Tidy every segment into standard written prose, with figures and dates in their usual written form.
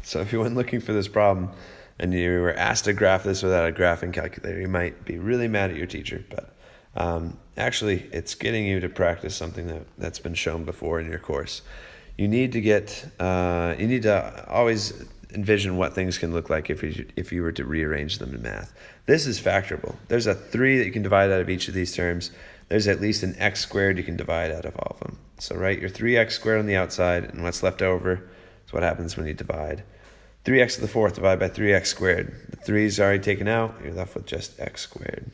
So if you went looking for this problem and you were asked to graph this without a graphing calculator, you might be really mad at your teacher. But actually, it's getting you to practice something that's been shown before in your course. You need to always envision what things can look like if you were to rearrange them in math. This is factorable. There's a 3 that you can divide out of each of these terms. There's at least an x squared you can divide out of all of them. So write your 3x squared on the outside, and what's left over is what happens when you divide. 3x to the 4th divided by 3x squared. The 3 is already taken out. You're left with just x squared.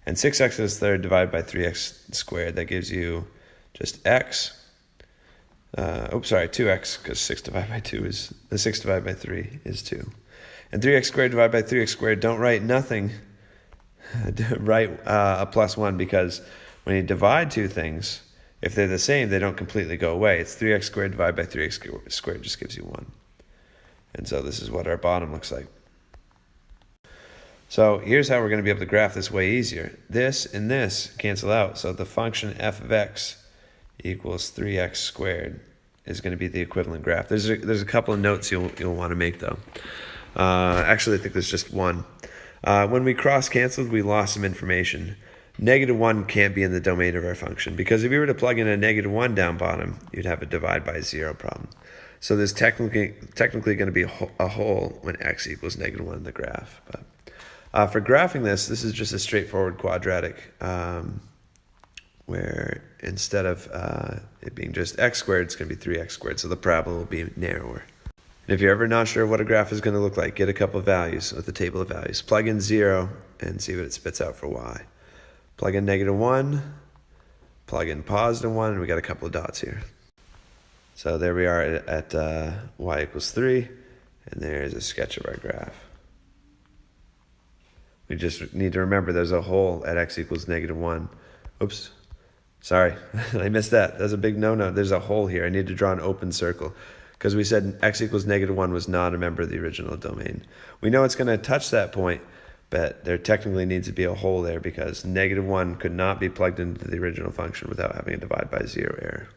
And 6x to the 3rd divided by 3x squared. That gives you just x. 2x, because 6 divided by 3 is 2. And 3x squared divided by 3x squared, don't write nothing. Write a plus 1, because when you divide two things, if they're the same, they don't completely go away. It's 3x squared divided by 3x squared just gives you 1. And so this is what our bottom looks like. So here's how we're going to be able to graph this way easier. This and this cancel out, so the function f of x equals 3x squared is going to be the equivalent graph. There's a couple of notes you'll want to make, though. Actually, I think there's just one. When we cross-canceled, we lost some information. -1 can't be in the domain of our function, because if you were to plug in a -1 down bottom, you'd have a divide by 0 problem. So there's technically going to be a hole when x equals -1 in the graph. But for graphing this is just a straightforward quadratic, where instead of it being just x squared, it's going to be 3x squared, so the parabola will be narrower. And if you're ever not sure what a graph is going to look like, get a couple of values with the table of values. Plug in 0 and see what it spits out for y. Plug in -1, plug in +1, and we got a couple of dots here. So there we are at y equals 3, and there's a sketch of our graph. We just need to remember there's a hole at x equals -1. Oops. Sorry, I missed that. That's a big no-no. There's a hole here. I need to draw an open circle, because we said x equals -1 was not a member of the original domain. We know it's going to touch that point, but there technically needs to be a hole there, because -1 could not be plugged into the original function without having a divide by 0 error.